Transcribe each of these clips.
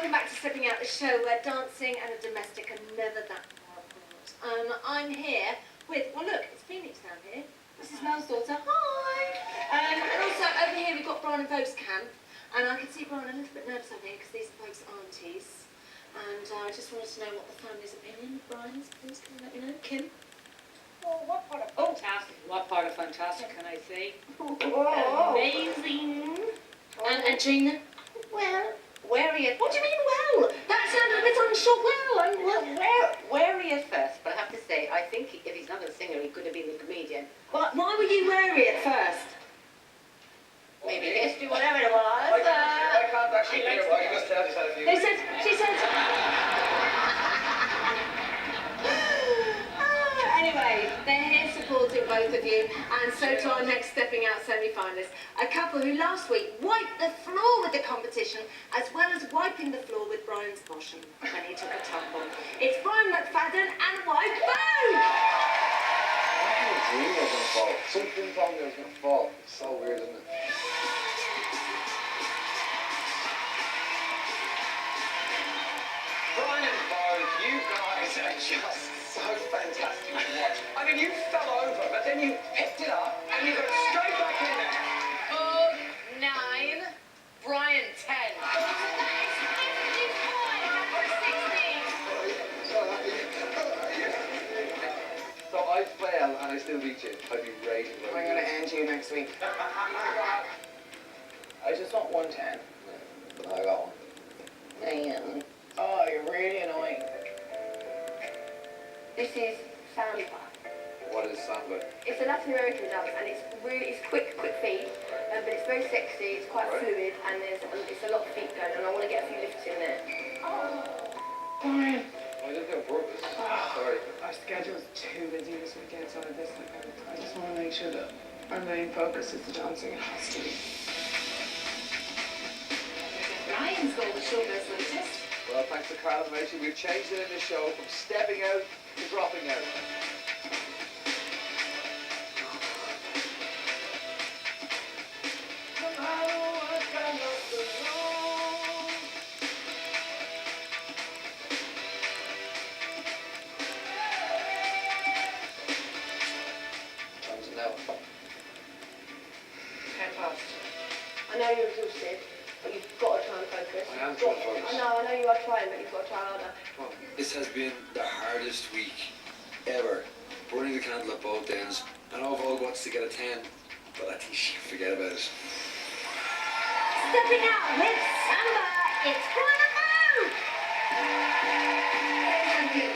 welcome back to Stepping Out, the show where dancing and a domestic are never that far apart. I'm here with, well look, it's Phoenix down here. This is Mel's daughter, hi! And also over here we've got Brian and Vogue's camp. And I can see Brian a little bit nervous over here because these are Vogue's aunties. And I just wanted to know what the family's opinion of Brian's, please, can you let me know? Kim? Oh, what part of fantastic? What part of fantastic can I say? Oh. Amazing. And Gina? Well, wary at... What do you mean, well? That sounded a bit unsure. Well, Wary at first, but I have to say, I think if he's not a singer, he could have been a comedian. why were you wary at first? Maybe history, whatever it was. I can't actually hear what you just tell us a few. She said... Anyway, they're here supporting both of you, and so to our next Stepping Out semi-finalists, a couple who last week wiped the floor with the competition, as well as wiping the floor with Brian's bosham when he took a tumble. It's Brian McFadden and wife Vogue! I had a dream I was going to fall. Something told me I was going to fall. It's so weird, isn't it? Brian and Vogue, you guys are just so fantastic to watch. I mean, you fell over, but then you picked it up and you got straight back in there. Vogue 9, Brian 10. So I fail and I still beat you. I'd be raging. I'm going to end you next week. I just want 110. But I got one. Man. Oh, you're really annoying. This is Samba. What is Samba? It's a Latin American dance, and it's quick feet, but it's very sexy. It's quite fluid, and it's a lot of feet going, and I want to get a few lifts in there. Brian. I didn't do it on purpose. Sorry. Our schedule's too busy this weekend, so I just want to make sure that our main focus is the dancing. It has to be. Brian's got the shoulders latest. Well, thanks to Carl and Rachel, we've changed it in the show from stepping out to dropping out. Time to know. 10 past. I know you're exhausted, but you've got to try and focus. I am trying to focus. I know you are trying, but you've got to try harder. Come on. This has been the hardest week ever. Burning the candle at both ends. I know Vogue wants to get a 10, but I think she can forget about it. Stepping Out with Samba, it's Brian and Vogue! Thank you.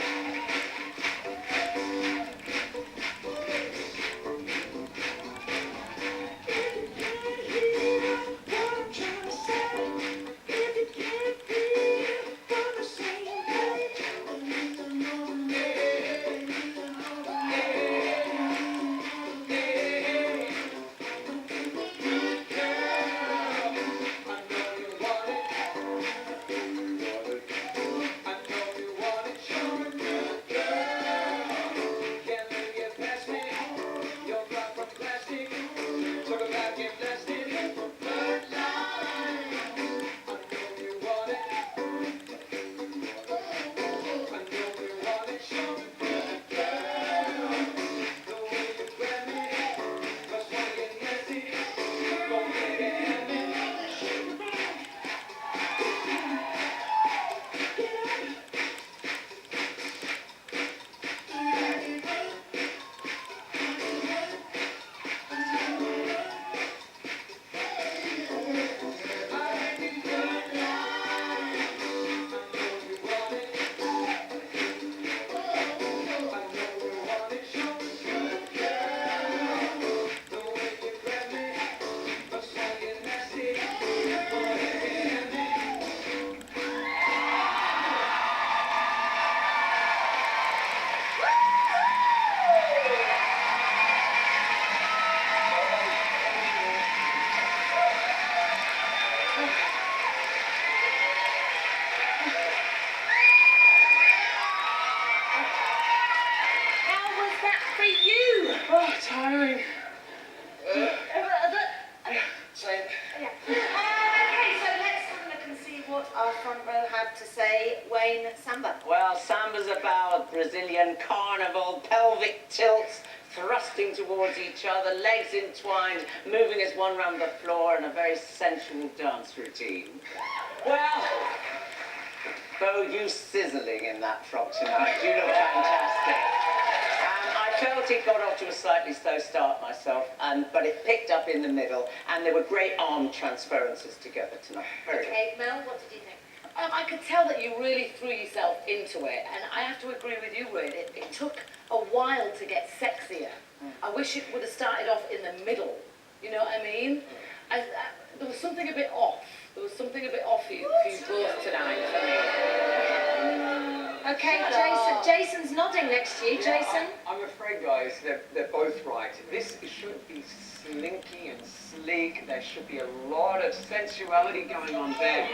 million carnival, pelvic tilts, thrusting towards each other, legs entwined, moving as one round the floor in a very sensual dance routine. Well, Vogue, you sizzling in that frock tonight. You look fantastic. I felt it got off to a slightly slow start myself, but it picked up in the middle, and there were great arm transferences together tonight. Very Okay, Mel, what did you think? I could tell that you really threw yourself into it, and I have to agree with you, Wade. It took a while to get sexier. I wish it would have started off in the middle. You know what I mean? There was something a bit off. There was something a bit off for you both tonight for me. Okay, Jason's nodding next to you. Jason? I'm afraid, guys, they're both right. This should be slinky and sleek. There should be a lot of sensuality going on there.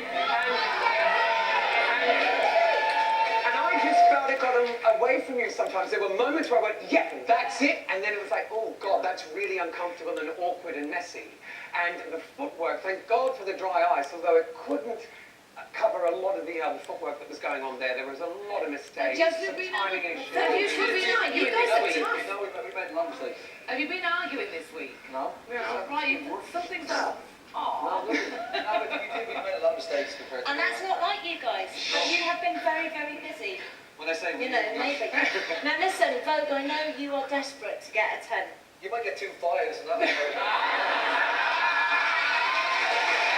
And I just felt it got away from you sometimes. There were moments where I went, yeah, that's it. And then it was like, oh, God, that's really uncomfortable and awkward and messy. And the footwork, thank God for the dry ice, although it couldn't cover a lot of the footwork that was going on there. There was a lot of mistakes. Just some been timing issues. You should be arguing this week. No, we made a lot of mistakes. Have you been arguing this week? No. No, right. Something's up. No, we made a lot of mistakes compared to... And that's not like you guys. You have been very, very busy. When I say... You know, maybe. Now listen, Vogue, I know you are desperate to get a 10. You might get 2 5s and that was very...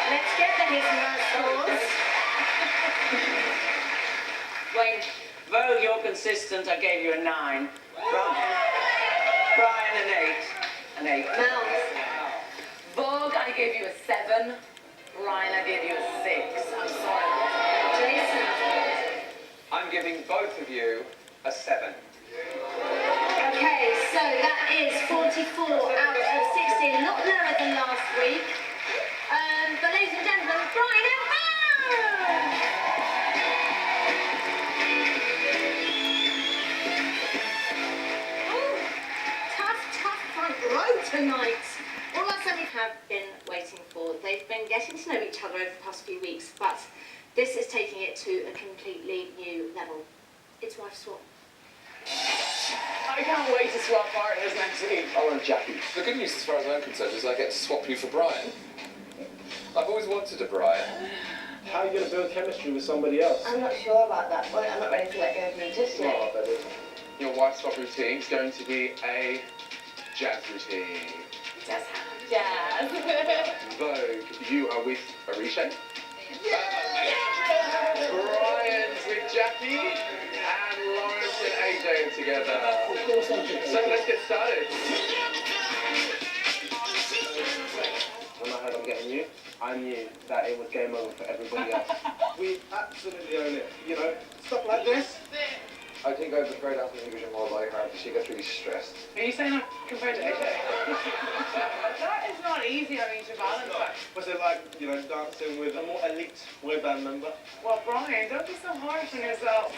Let's get the his and her scores. Wayne, Vogue, you're consistent. I gave you a 9. Brian, an 8. Mel. Vogue, I gave you a 7. Ryan, I gave you a 6. I'm sorry. Jason. I'm giving both of you a 7. Okay, so that is 44 out of 16. Not lower than last week. But ladies and gentlemen, Brian and Vogue! Tough front row tonight. All our semis have been waiting for. They've been getting to know each other over the past few weeks, but this is taking it to a completely new level. It's wife swap. I can't wait to swap partners next week. I want Jackie. The good news as far as I'm concerned is I get to swap you for Brian. I've always wanted a Brian. How are you going to build chemistry with somebody else? I'm not sure about that, but I'm not ready to let go of me just yet. Oh, baby. Your wife swap routine is going to be a jazz routine. Just jazz. Vogue, you are with Arisha. Brian's with Jackie, and Lawrence and AJ together. So let's get started. When I heard I'm getting you, I knew that it was game over for everybody else. We absolutely own it. You know, stuff like this. I think I prefer dancing with English more like her because she gets really stressed. Are you saying I'm compared to AJ? That is not easy, I mean, to balance that. Was it like, you know, dancing with a more elite boy band member? Well, Brian, don't be so harsh on yourself.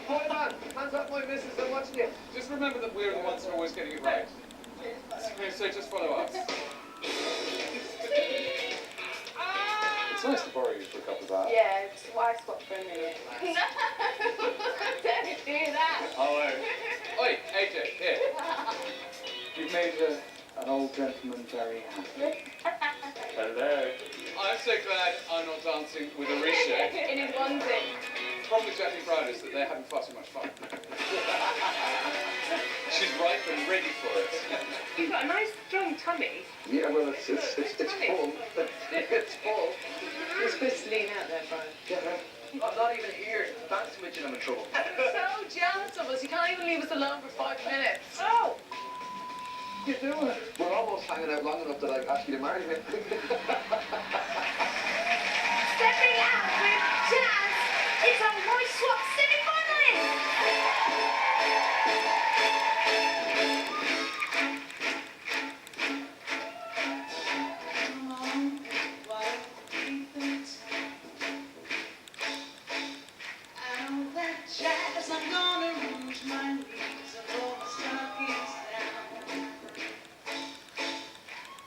Hold on! Hands up, my missus, I'm watching you. Just remember that we're the ones who are always getting it right. So just follow us. It's nice to borrow you for a couple of hours. Yeah, just wife swap for a minute. No! Don't do that! Oh, oi, AJ, here. You've made an old gentleman very happy. Hello. I'm so glad I'm not dancing with Arisha. In his onesie. The problem with Jackie Brown is that they're having far too much fun. She's ripe and ready for it. You've got a nice strong tummy. Yeah, well, it's full. It's full. You're supposed to lean out there, Brian. Yeah. I'm not even here. Dancing with you, I'm in trouble. You're so jealous of us. You can't even leave us alone for 5 minutes. Oh! What are you doing? We're almost hanging out long enough that I ask you to marry me. Stepping out with jazz, it's a voice swap semi-finalist! I'm gonna rouge my knees and pull my stockings down.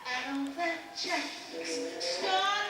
I know that Jack's starting.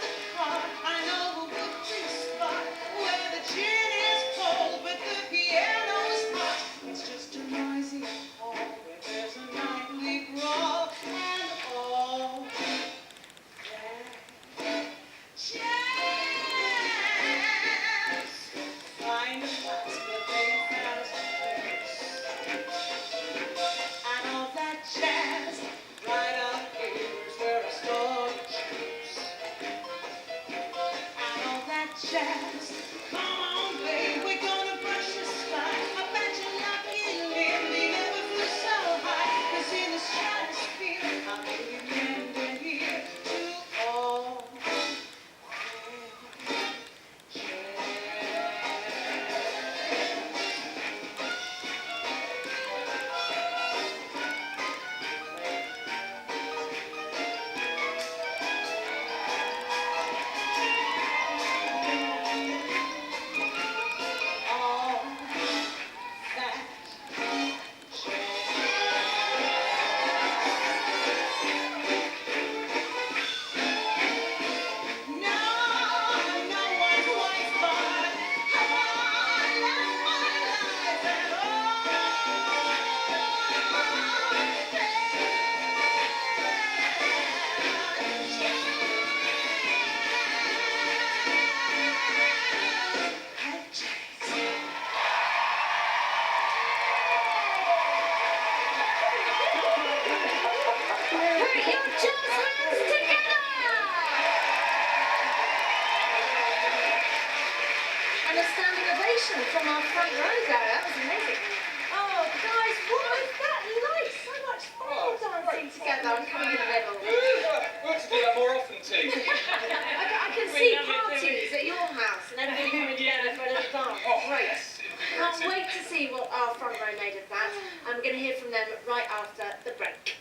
Put your jazz hands together! And a standing ovation from our front row there. That was amazing. Oh, guys, what was that like? So much fun all dancing together. I'm coming in the middle. We ought to do that more often, T. I can see parties at your house and everybody coming together for a little dance. Great. Can't wait to see what our front row made of that. And we're going to hear from them right after the break.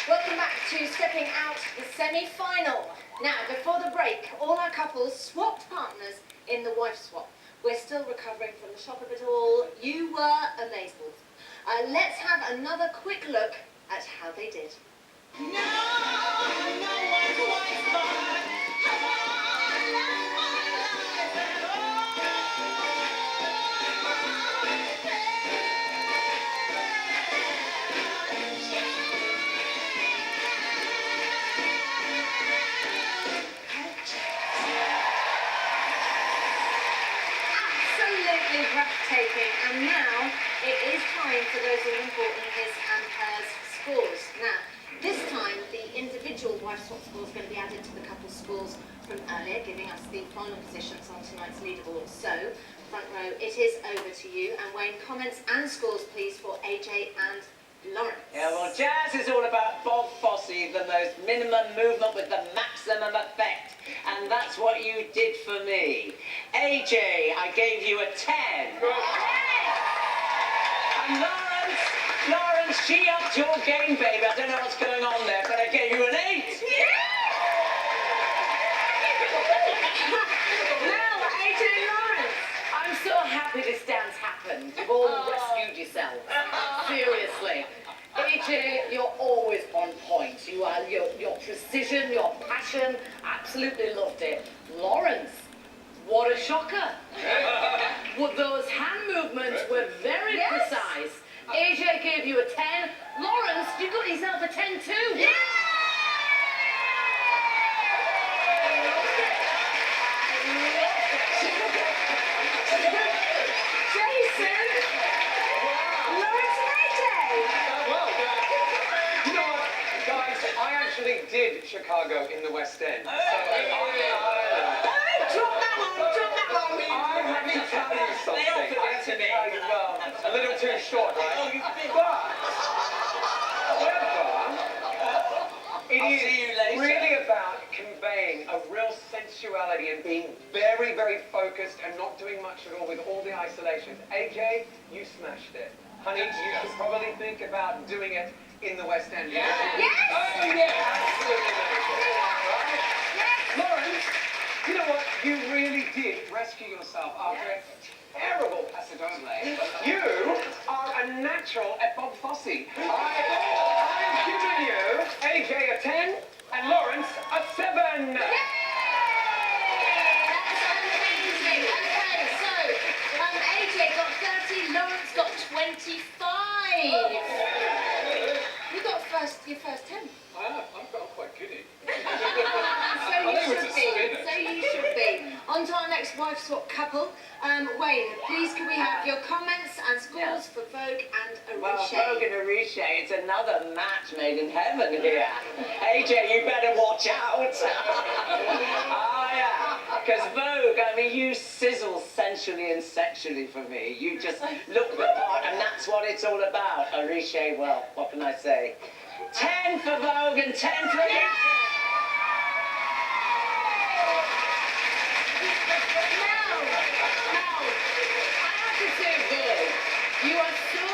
Welcome back to Stepping Out, the semi-final. Now, before the break, all our couples swapped partners in the wife swap. We're still recovering from the shock of it all. You were amazeballs. Let's have another quick look at how they did. Absolutely breathtaking, and now it is time for those all-important his and hers scores. Now, this time the individual wife swap score is going to be added to the couple scores from earlier, giving us the final positions on tonight's leaderboard. So, front row, it is over to you, and Wayne, comments and scores please for AJ and Lawrence. Yeah, well, jazz is all about Bob Fosse, the most minimum movement with the maximum effect. And that's what you did for me. AJ, I gave you a 10. And Lawrence, she upped your game, baby. I don't know what's going on there, but I gave you an 8. Now, AJ and Lawrence. I'm so happy this dance happened. You've all rescued yourselves. Seriously. AJ, you're always on point. You are, your precision, your passion, absolutely loved it. Lawrence, what a shocker. Well, those hand movements were very precise. AJ gave you a 10. Lawrence, you got yourself a 10 too. Yeah! Jason! Lawrence and AJ! Well, you know what, guys, I actually did Chicago in the West End. So Drop that one! I have to tell you something. Well, a little too short, right? But it is really about conveying a real sensuality and being very, very focused and not doing much at all with all the isolations. AJ, you smashed it. Honey, you should probably think about doing it in the West End. Yes! Oh, yeah, absolutely. Right? Lawrence, you know what? You really did rescue yourself after a terrible paso doble. You are a natural at Bob Fosse. I've given you AJ a 10 and Lawrence a 7. Yay! That's amazing. Okay, so AJ got 30, Lawrence got 25. You got your first 10. I'm quite giddy. So you should be. On to our next wife swap couple. Wayne, please can we have your comments and scores for Vogue and Well, Arishe? Vogue and Arishe, it's another match made in heaven here. AJ, you better watch out. Oh, yeah. Because Vogue, I mean, you sizzle sensually and sexually for me. You just look the part, and that's what it's all about. Arishe, well, what can I say? 10 for Vogue and 10 for Arishe. You are so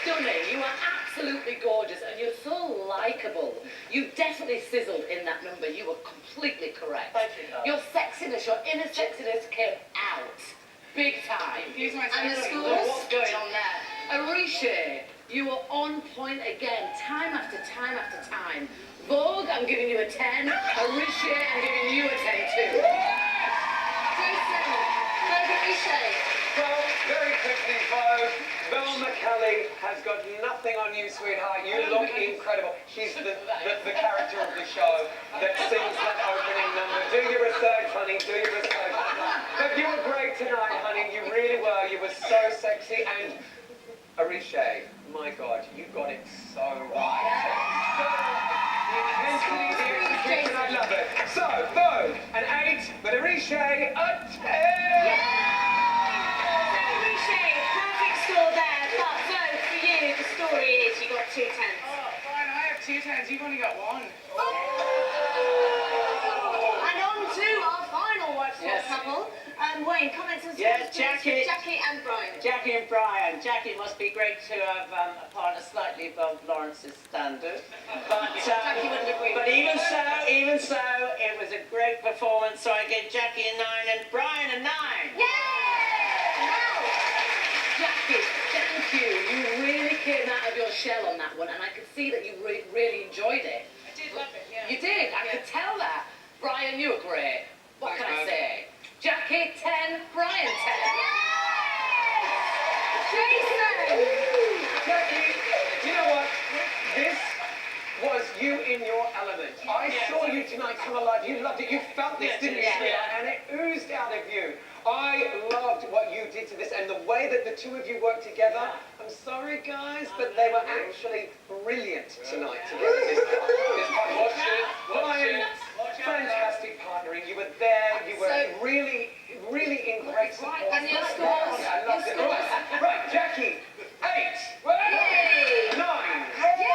stunning, you are absolutely gorgeous, and you're so likeable. You definitely sizzled in that number, you were completely correct. Thank you, love. Your sexiness, your inner sexiness came out. Big time. And the scores? What's going on there? Arishe, you were on point again, time after time after time. Vogue, I'm giving you a 10. Arishe, I'm giving you a 10 too. Jason, Vogue Arishe. Well, very quickly, Vogue. Belle McCulley has got nothing on you, sweetheart. You look incredible. She's the character of the show that sings that opening number. Do your research, honey. Do your research. But you were great tonight, honey. You really were. You were so 2 tens. Oh, fine, I have 2 tens. You've only got 1. And on to our final white swap Yes. couple. Wayne, comments and Yes, suggestions Jackie. for Jackie and Brian. Jackie and Brian. Jackie, it must be great to have a partner slightly above Lawrence's standard. But, Jackie wouldn't agree. but even so, it was a great performance. So I give Jackie a 9 and Brian a 9. Yay! Now, Jackie, thank you. You really came out of your shell on that one, and I could see that you really enjoyed it. I did love it, yeah. You did. I could tell that. Brian, you were great. What can I say? Jackie, 10. Brian, 10. Jason! Jackie, you know what? This was you in your element. I saw you tonight come alive. You loved it. You felt this, didn't you, sweetheart? And it oozed out of you. I loved what you did to this and the way that the two of you worked together. I'm sorry, guys, but they were actually brilliant tonight together. This part. Brian, fantastic partnering. You were there. You were really in great support. And your scores? I loved it. Right, Jackie, 8. Yay! 9. Yay!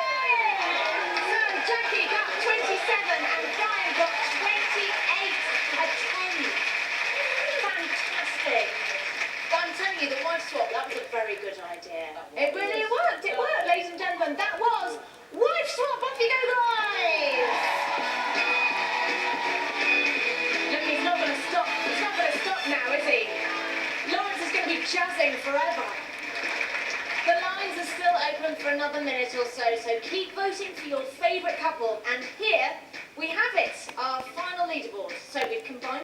So Jackie got 27 and Brian got 28. A 10. Fantastic. I'm telling you, the wife swap, that was a very good idea. It really worked. It worked, ladies and gentlemen. That was wife swap. Off you go, guys. Look, he's not going to stop. He's not going to stop now, is he? Lawrence is going to be jazzing forever. The lines are still open for another minute or so, so keep voting for your favourite couple. And here we have it, our final leaderboard. So we've combined